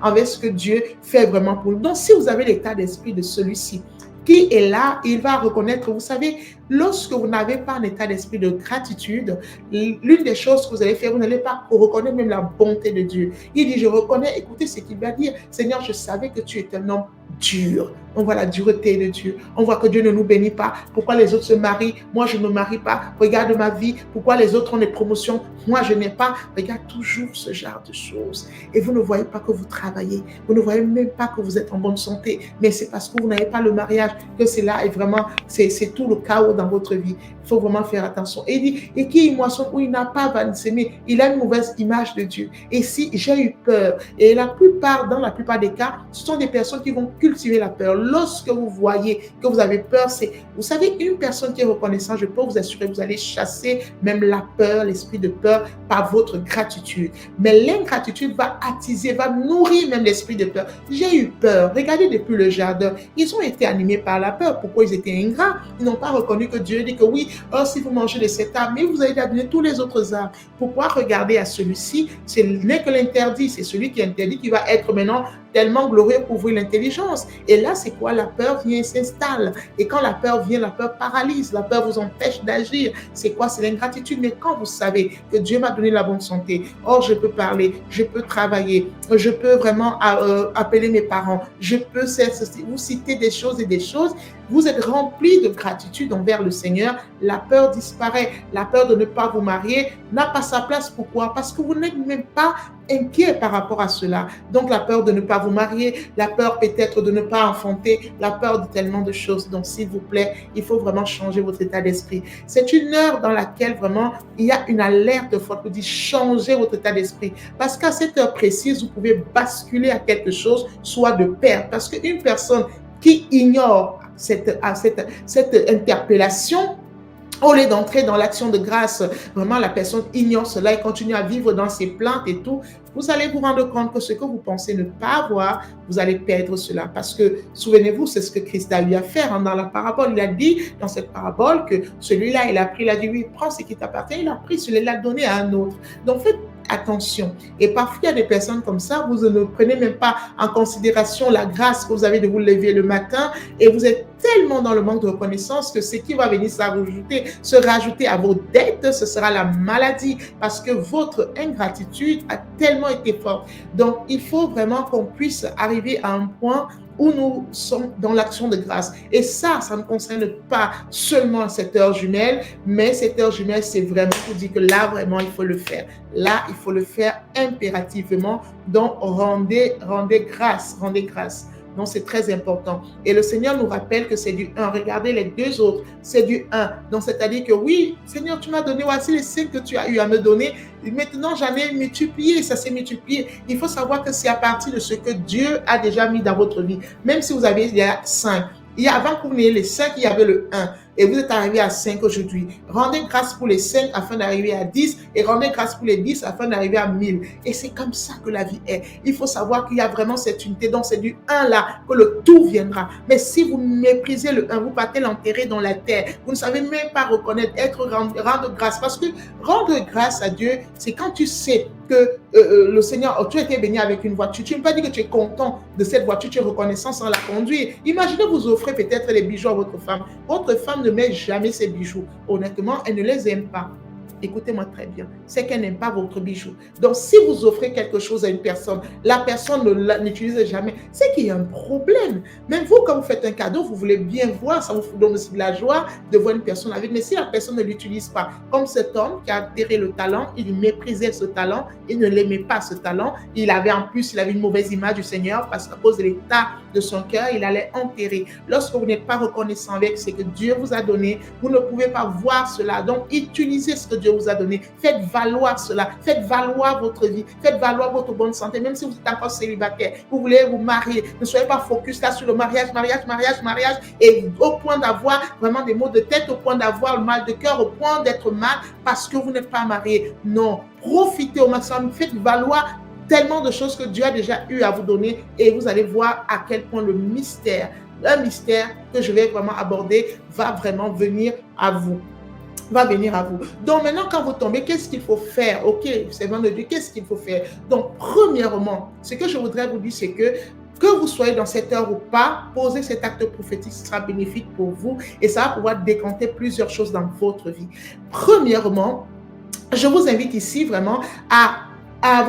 envers ce que Dieu fait vraiment pour nous. Donc, si vous avez l'état d'esprit de celui-ci, qui est là, il va reconnaître, vous savez, lorsque vous n'avez pas un état d'esprit de gratitude, l'une des choses que vous allez faire, vous n'allez pas reconnaître même la bonté de Dieu. Il dit, je reconnais, écoutez ce qu'il va dire, Seigneur, je savais que tu es un homme dur. On voit la dureté de Dieu. On voit que Dieu ne nous bénit pas. Pourquoi les autres se marient? Moi, je ne me marie pas. Regarde ma vie. Pourquoi les autres ont des promotions? Moi, je n'ai pas. Regarde toujours ce genre de choses. Et vous ne voyez pas que vous travaillez. Vous ne voyez même pas que vous êtes en bonne santé. Mais c'est parce que vous n'avez pas le mariage que c'est là et vraiment, c'est tout le chaos dans votre vie. Il faut vraiment faire attention. Et il dit, et qui moissonne où il n'a pas vanné, il a une mauvaise image de Dieu. Et si j'ai eu peur, et dans la plupart des cas, ce sont des personnes qui vont cultiver la peur. Lorsque vous voyez que vous avez peur, vous savez, une personne qui est reconnaissante, je peux vous assurer, vous allez chasser même la peur, l'esprit de peur par votre gratitude. Mais l'ingratitude va attiser, va nourrir même l'esprit de peur. J'ai eu peur. Regardez depuis le jardin. Ils ont été animés par la peur. Pourquoi ils étaient ingrats? Ils n'ont pas reconnu que Dieu dit que oui, oh, si vous mangez de cet arbre, mais vous allez abandonner tous les autres arbres. Pourquoi regarder à celui-ci? Ce n'est que l'interdit. C'est celui qui est interdit qui va être maintenant tellement glorieux pour ouvrir l'intelligence. Et là, c'est quoi? La peur vient et s'installe. Et quand la peur vient, la peur paralyse. La peur vous empêche d'agir. C'est quoi? C'est l'ingratitude. Mais quand vous savez que Dieu m'a donné la bonne santé, oh, je peux parler, je peux travailler, je peux vraiment appeler mes parents, je peux vous citer des choses et des choses, vous êtes rempli de gratitude envers le Seigneur, la peur disparaît. La peur de ne pas vous marier n'a pas sa place. Pourquoi? Parce que vous n'êtes même pas inquiet par rapport à cela. Donc, la peur de ne pas vous marier, la peur peut-être de ne pas enfanter, la peur de tellement de choses. Donc, s'il vous plaît, il faut vraiment changer votre état d'esprit. C'est une heure dans laquelle vraiment il y a une alerte forte pour dire changez votre état d'esprit. Parce qu'à cette heure précise, vous pouvez basculer à quelque chose, soit de perte. Parce qu'une personne qui ignore cette interpellation, au lieu d'entrer dans l'action de grâce, vraiment la personne ignore cela et continue à vivre dans ses plaintes et tout, vous allez vous rendre compte que ce que vous pensez ne pas avoir, vous allez perdre cela. Parce que, souvenez-vous, c'est ce que Christ a eu à faire dans la parabole. Il a dit dans cette parabole que celui-là, il a pris, il a dit, oui, prends ce qui t'appartient, il a pris, celui-là, il l'a donné à un autre. Donc, faites attention. Et parfois, il y a des personnes comme ça, vous ne prenez même pas en considération la grâce que vous avez de vous lever le matin et vous êtes tellement dans le manque de reconnaissance que ce qui va venir se rajouter à vos dettes, ce sera la maladie parce que votre ingratitude a tellement été forte. Donc, il faut vraiment qu'on puisse arriver à un point où nous sommes dans l'action de grâce. Et ça ne concerne pas seulement cette heure jumelle, mais cette heure jumelle, c'est vraiment pour dire que là, vraiment, il faut le faire. Là, il faut le faire impérativement. Donc, rendez grâce, rendez grâce. Donc, c'est très important. Et le Seigneur nous rappelle que c'est du 1. Regardez les deux autres, c'est du 1. Donc, c'est-à-dire que oui, Seigneur, tu m'as donné, voici les 5 que tu as eu à me donner. Maintenant, j'en ai multiplié, ça s'est multiplié. Il faut savoir que c'est à partir de ce que Dieu a déjà mis dans votre vie. Même si vous avez, il y a 5. Avant que vous n'ayez les 5, il y avait le 1. Et vous êtes arrivé à 5 aujourd'hui. Rendez grâce pour les 5 afin d'arriver à 10 et rendez grâce pour les 10 afin d'arriver à 1000. Et c'est comme ça que la vie est. Il faut savoir qu'il y a vraiment cette unité. Donc, c'est du 1 là que le tout viendra. Mais si vous méprisez le 1, vous partez l'enterrer dans la terre. Vous ne savez même pas reconnaître, rendre grâce. Parce que rendre grâce à Dieu, c'est quand tu sais que le Seigneur, tu as été béni avec une voiture. Tu ne peux pas dire que tu es content de cette voiture, tu es reconnaissant sans la conduire. Imaginez vous offrez peut-être les bijoux à votre femme. Votre femme ne met jamais ses bijoux. Honnêtement, elle ne les aime pas. Écoutez-moi très bien, c'est qu'elle n'aime pas votre bijou. Donc, si vous offrez quelque chose à une personne, la personne ne l'utilise jamais, c'est qu'il y a un problème. Même vous, quand vous faites un cadeau, vous voulez bien voir, ça vous donne aussi de la joie de voir une personne avec. Mais si la personne ne l'utilise pas, comme cet homme qui a atterré le talent, il méprisait ce talent, il ne l'aimait pas ce talent, il avait une mauvaise image du Seigneur parce qu'à cause de l'état de son cœur, il allait enterrer. Lorsque vous n'êtes pas reconnaissant avec ce que Dieu vous a donné, vous ne pouvez pas voir cela. Donc, utilisez ce que Dieu vous a donné. Faites valoir cela. Faites valoir votre vie. Faites valoir votre bonne santé. Même si vous êtes encore célibataire, vous voulez vous marier. Ne soyez pas focus là sur le mariage et au point d'avoir vraiment des maux de tête, au point d'avoir le mal de cœur, au point d'être mal parce que vous n'êtes pas marié. Non. Profitez au maximum. Faites valoir tellement de choses que Dieu a déjà eu à vous donner et vous allez voir à quel point un mystère que je vais vraiment aborder va vraiment venir à vous. Donc maintenant, quand vous tombez, qu'est-ce qu'il faut faire? Ok, c'est vendredi, qu'est-ce qu'il faut faire? Donc, premièrement, ce que je voudrais vous dire, c'est que vous soyez dans cette heure ou pas, posez cet acte prophétique, ce sera bénéfique pour vous et ça va pouvoir décanter plusieurs choses dans votre vie. Premièrement, je vous invite ici vraiment à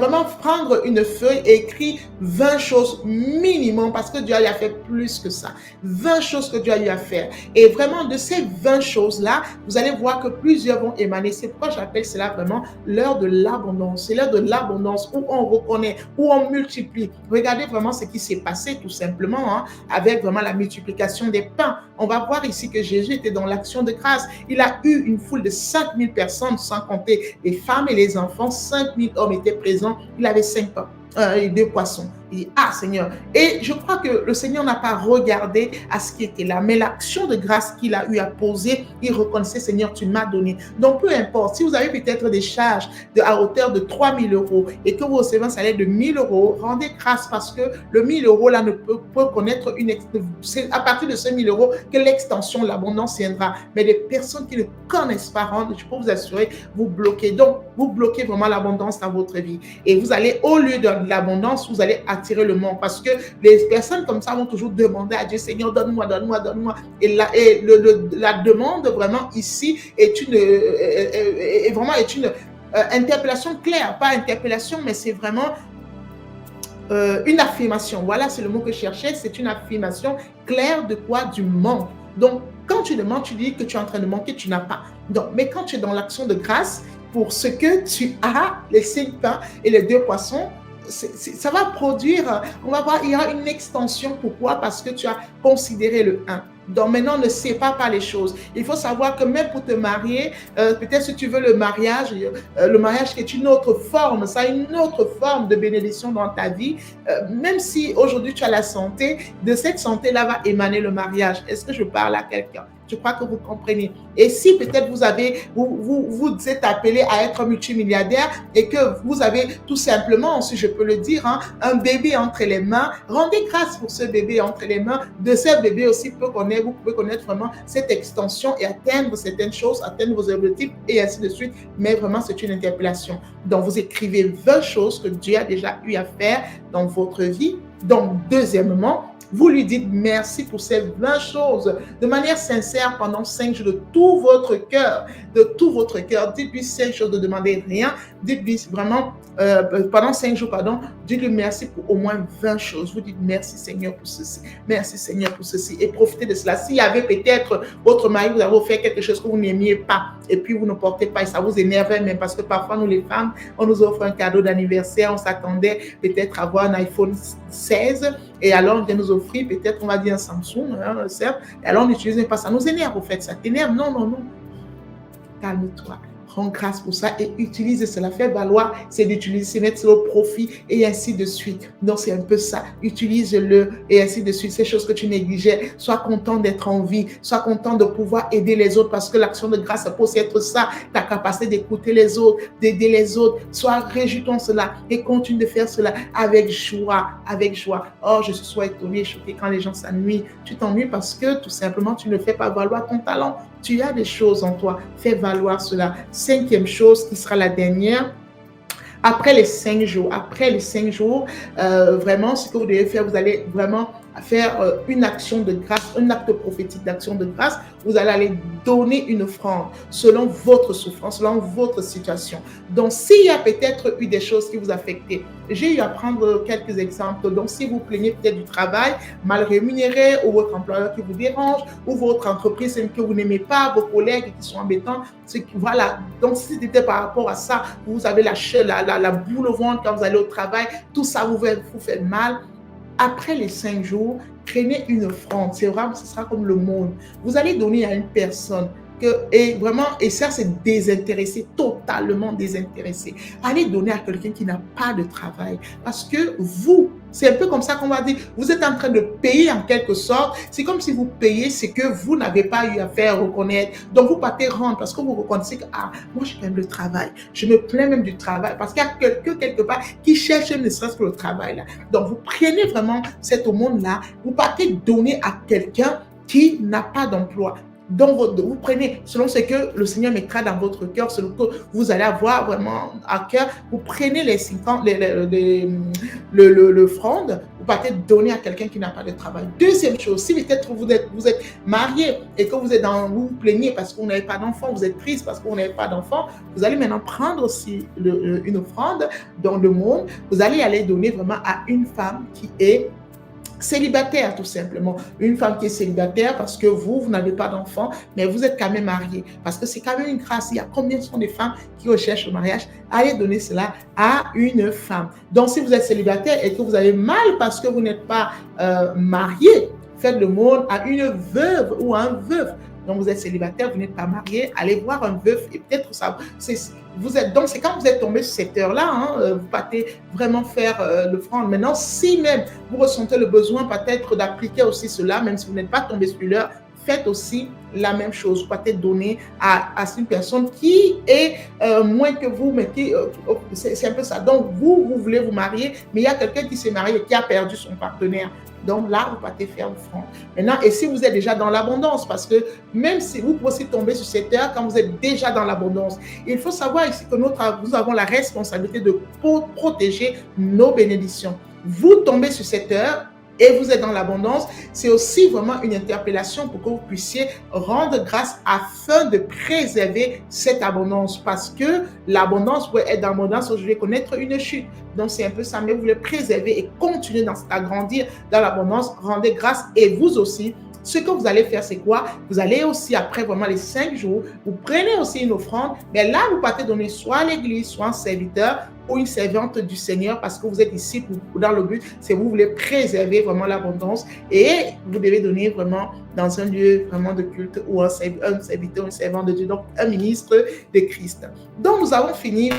vraiment prendre une feuille et écrire 20 choses minimum parce que Dieu a fait plus que ça. 20 choses que Dieu a eu à faire. Et vraiment, de ces 20 choses-là, vous allez voir que plusieurs vont émaner. C'est pourquoi j'appelle cela vraiment l'heure de l'abondance. C'est l'heure de l'abondance où on reconnaît, où on multiplie. Regardez vraiment ce qui s'est passé tout simplement avec vraiment la multiplication des pains. On va voir ici que Jésus était dans l'action de grâce. Il a eu une foule de 5000 personnes, sans compter les femmes et les enfants. 5000 hommes étaient présent, il avait 5 pains et 2 poissons. Il dit, ah Seigneur. Et je crois que le Seigneur n'a pas regardé à ce qui était là, mais l'action de grâce qu'il a eu à poser, il reconnaissait, Seigneur, tu m'as donné. Donc, peu importe, si vous avez peut-être des charges à hauteur de 3 000 € et que vous recevez un salaire de 1 000 €, rendez grâce parce que le 1 000 € là ne peut connaître c'est à partir de ce 1 000 € que l'extension, l'abondance viendra. Mais les personnes qui ne connaissent pas rendre, je peux vous assurer, vous bloquez. Donc, vous bloquez vraiment l'abondance dans votre vie. Et vous allez, au lieu de l'abondance, vous allez attirer le manque parce que les personnes comme ça vont toujours demander à Dieu, Seigneur, donne-moi, donne-moi, donne-moi. Et la demande vraiment ici est une interpellation claire, pas interpellation, mais c'est vraiment une affirmation. Voilà, c'est le mot que je cherchais, c'est une affirmation claire de quoi? Du manque. Donc, quand tu demandes, tu dis que tu es en train de manquer, tu n'as pas. Donc, mais quand tu es dans l'action de grâce, pour ce que tu as, les 5 pains et les 2 poissons, ça va produire, on va voir, il y aura une extension. Pourquoi? Parce que tu as considéré le un. Donc maintenant, ne sépare pas les choses. Il faut savoir que même pour te marier, peut-être si tu veux le mariage qui est une autre forme, ça a une autre forme de bénédiction dans ta vie. Même si aujourd'hui tu as la santé, de cette santé-là va émaner le mariage. Est-ce que je parle à quelqu'un? Je crois que vous comprenez. Et si peut-être vous êtes appelé à être multimilliardaire et que vous avez tout simplement, si je peux le dire, hein, un bébé entre les mains, rendez grâce pour ce bébé entre les mains. De ce bébé aussi, vous pouvez connaître vraiment cette extension et atteindre certaines choses, atteindre vos objectifs et ainsi de suite. Mais vraiment, c'est une interpellation. Donc, vous écrivez 20 choses que Dieu a déjà eu à faire dans votre vie. Donc, deuxièmement, vous lui dites merci pour ces 20 choses de manière sincère pendant 5 jours de tout votre cœur. De tout votre cœur. Dites-lui 5 choses, ne demandez rien. Dites-lui vraiment, pendant 5 jours, dites-lui merci pour au moins 20 choses. Vous dites merci Seigneur pour ceci. Merci Seigneur pour ceci. Et profitez de cela. S'il y avait peut-être votre mari, vous avez offert quelque chose que vous n'aimiez pas et puis vous ne portez pas et ça vous énervait même parce que parfois nous les femmes, on nous offre un cadeau d'anniversaire, on s'attendait peut-être à avoir un iPhone 16 et alors on vient nous offrir peut-être on va dire un Samsung, certes, et alors on n'utilise pas ça. Nous énerve au fait, ça t'énerve? Non, non, non. Calme-toi. Rends grâce pour ça et utilise cela. Faire valoir, c'est d'utiliser, c'est mettre au profit et ainsi de suite. Donc, c'est un peu ça. Utilise-le et ainsi de suite. Ces choses que tu négligeais, sois content d'être en vie, sois content de pouvoir aider les autres parce que l'action de grâce, ça peut aussi être ça, ta capacité d'écouter les autres, d'aider les autres. Sois réjouis en cela et continue de faire cela avec joie, avec joie. Oh, je suis soit étonnée, choquée quand les gens s'ennuient. Tu t'ennuies parce que tout simplement, tu ne fais pas valoir ton talent. Tu as des choses en toi. Fais valoir cela. 5e chose qui sera la dernière. Après les 5 jours, vraiment, ce que vous devez faire, vous allez vraiment faire une action de grâce, un acte prophétique d'action de grâce. Vous allez aller donner une offrande selon votre souffrance, selon votre situation. Donc, s'il y a peut-être eu des choses qui vous affectent, j'ai eu à prendre quelques exemples. Donc, si vous plaignez peut-être du travail mal rémunéré ou votre employeur qui vous dérange ou votre entreprise que vous n'aimez pas, vos collègues qui sont embêtants, voilà. Donc, si c'était par rapport à ça, vous avez la boule au ventre quand vous allez au travail, tout ça vous fait mal. Après les 5 jours, prenez une offrande. C'est vraiment, ce sera comme le monde. Vous allez donner à une personne et ça, c'est désintéressé, totalement désintéressé. Allez donner à quelqu'un qui n'a pas de travail. Parce que c'est un peu comme ça qu'on va dire, vous êtes en train de payer en quelque sorte. C'est comme si vous payez ce que vous n'avez pas eu à faire reconnaître. Donc, vous partez rendre parce que vous reconnaissez que, moi, j'ai quand même le travail. Je me plains même du travail parce qu'il y a quelqu'un quelque part qui cherche ne serait-ce que le travail là. Donc, vous prenez vraiment cette aumône-là, vous partez donner à quelqu'un qui n'a pas d'emploi. Donc, vous prenez selon ce que le Seigneur mettra dans votre cœur, selon que vous allez avoir vraiment à cœur. Vous prenez l'offrande, vous partez donner à quelqu'un qui n'a pas de travail. Deuxième chose, si peut-être vous êtes marié et que vous vous plaignez parce que vous n'avez pas d'enfant, vous êtes triste parce que vous n'avez pas d'enfant, vous allez maintenant prendre aussi une offrande dans le monde. Vous allez aller donner vraiment à une femme qui est célibataire, tout simplement. Une femme qui est célibataire parce que vous n'avez pas d'enfant, mais vous êtes quand même marié. Parce que c'est quand même une grâce. Il y a combien de femmes qui recherchent le mariage? Allez donner cela à une femme. Donc, si vous êtes célibataire et que vous avez mal parce que vous n'êtes pas marié, faites le monde à une veuve ou à un veuf. Donc, vous êtes célibataire, vous n'êtes pas marié, allez voir un veuf et peut-être ça. Donc, c'est quand vous êtes tombé sur cette heure-là, vous partez vraiment faire l'offrande. Maintenant, si même vous ressentez le besoin peut-être d'appliquer aussi cela, même si vous n'êtes pas tombé sur l'heure, faites aussi la même chose. Vous partez donner à une personne qui est moins que vous, mais c'est un peu ça. Donc, vous voulez vous marier, mais il y a quelqu'un qui s'est marié et qui a perdu son partenaire. Donc là, vous partez faire l'offrande. Maintenant, et si vous êtes déjà dans l'abondance, parce que même si vous pouvez aussi tomber sur cette heure quand vous êtes déjà dans l'abondance, il faut savoir ici que nous avons la responsabilité de protéger nos bénédictions. Vous tombez sur cette heure et vous êtes dans l'abondance, c'est aussi vraiment une interpellation pour que vous puissiez rendre grâce afin de préserver cette abondance. Parce que l'abondance, pour être dans l'abondance, je vais connaître une chute. Donc, c'est un peu ça, mais vous voulez préserver et continuer à grandir dans l'abondance. Rendez grâce et vous aussi, Ce que vous allez faire, c'est quoi? Vous allez aussi, après vraiment les 5 jours, vous prenez aussi une offrande, mais là, vous partez donner soit à l'église, soit un serviteur ou une servante du Seigneur, parce que vous êtes ici dans le but, c'est vous voulez préserver vraiment l'abondance, et vous devez donner vraiment dans un lieu vraiment de culte ou un serviteur, un servant de Dieu, donc un ministre de Christ. Donc, nous avons fini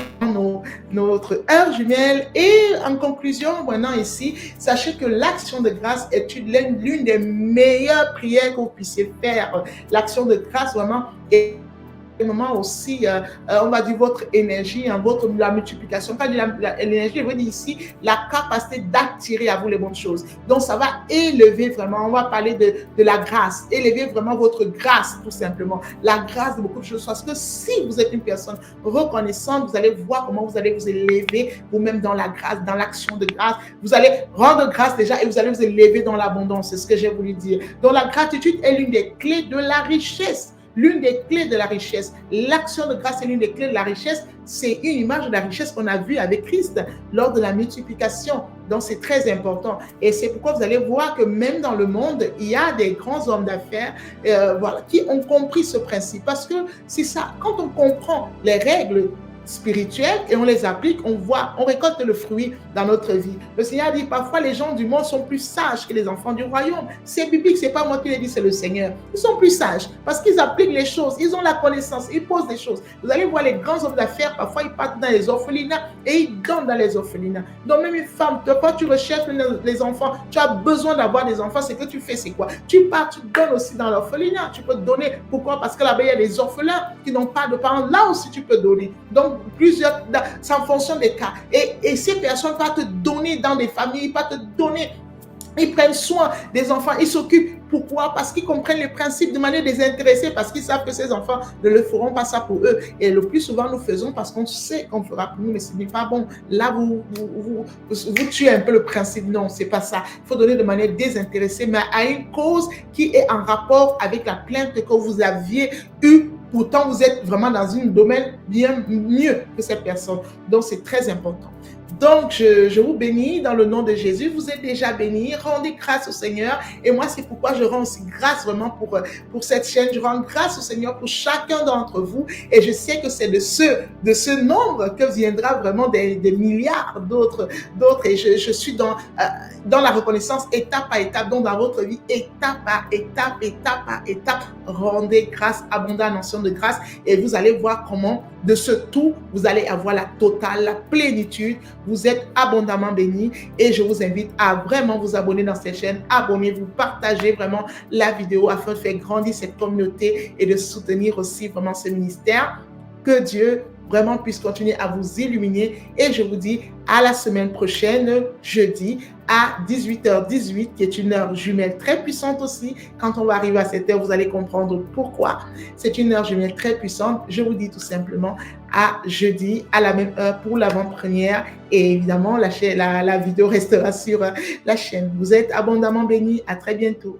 notre heure jumelle, et en conclusion, maintenant ici, sachez que l'action de grâce est l'une des meilleures prières que vous puissiez faire. L'action de grâce vraiment est moment aussi, on va dire votre énergie, hein, la multiplication. Quand l'énergie, je veux dire ici, la capacité d'attirer à vous les bonnes choses. Donc, ça va élever vraiment, on va parler de la grâce, élever vraiment votre grâce, tout simplement. La grâce de beaucoup de choses. Parce que si vous êtes une personne reconnaissante, vous allez voir comment vous allez vous élever vous-même dans la grâce, dans l'action de grâce. Vous allez rendre grâce déjà et vous allez vous élever dans l'abondance. C'est ce que j'ai voulu dire. Donc, la gratitude est l'une des clés de la richesse. L'une des clés de la richesse. L'action de grâce est l'une des clés de la richesse. C'est une image de la richesse qu'on a vue avec Christ lors de la multiplication. Donc, c'est très important. Et c'est pourquoi vous allez voir que même dans le monde, il y a des grands hommes d'affaires voilà, qui ont compris ce principe. Parce que c'est ça, quand on comprend les règles spirituelles et on les applique, on récolte le fruit dans notre vie. Le Seigneur dit parfois les gens du monde sont plus sages que les enfants du royaume. C'est biblique, c'est pas moi qui l'ai dit, c'est le Seigneur. Ils sont plus sages parce qu'ils appliquent les choses, ils ont la connaissance, ils posent des choses. Vous allez voir les grands hommes d'affaires, parfois ils partent dans les orphelinats et ils gagnent dans les orphelinats. Donc même une femme, quand tu recherches les enfants, tu as besoin d'avoir des enfants, ce que tu fais, c'est quoi? Tu pars, tu donnes aussi dans l'orphelinat. Tu peux donner. Pourquoi? Parce que là-bas, il y a des orphelins qui n'ont pas de parents. Là aussi, tu peux donner. Donc, plusieurs, ça en fonction des cas. Et ces personnes vont te donner dans des familles, vont te donner. Ils prennent soin des enfants, ils s'occupent. Pourquoi? Parce qu'ils comprennent les principes de manière désintéressée, parce qu'ils savent que ces enfants ne le feront pas ça pour eux. Et le plus souvent, nous faisons parce qu'on sait qu'on fera pour nous, mais ce n'est pas bon. Là, vous tuez un peu le principe. Non, c'est pas ça. Il faut donner de manière désintéressée, mais à une cause qui est en rapport avec la plainte que vous aviez eue. Pourtant, vous êtes vraiment dans un domaine bien mieux que cette personne. Donc, c'est très important. Donc, je vous bénis dans le nom de Jésus. Vous êtes déjà bénis. Rendez grâce au Seigneur. Et moi, c'est pourquoi je rends aussi grâce vraiment pour cette chaîne. Je rends grâce au Seigneur pour chacun d'entre vous. Et je sais que c'est de ce nombre que viendra vraiment des milliards d'autres. Et je suis dans la reconnaissance étape à étape. Donc, dans votre vie, étape à étape, rendez grâce, abondante notion de grâce. Et vous allez voir comment, de ce tout, vous allez avoir la totale, la plénitude. Vous êtes abondamment bénis et je vous invite à vraiment vous abonner dans cette chaîne. Abonnez-vous, partagez vraiment la vidéo afin de faire grandir cette communauté et de soutenir aussi vraiment ce ministère. Que Dieu vraiment puisse continuer à vous illuminer et je vous dis à la semaine prochaine, jeudi, à 18h18, qui est une heure jumelle très puissante aussi. Quand on va arriver à cette heure, vous allez comprendre pourquoi. C'est une heure jumelle très puissante. Je vous dis tout simplement à jeudi, à la même heure pour l'avant-première. Et évidemment, la vidéo restera sur la chaîne. Vous êtes abondamment bénis. À très bientôt.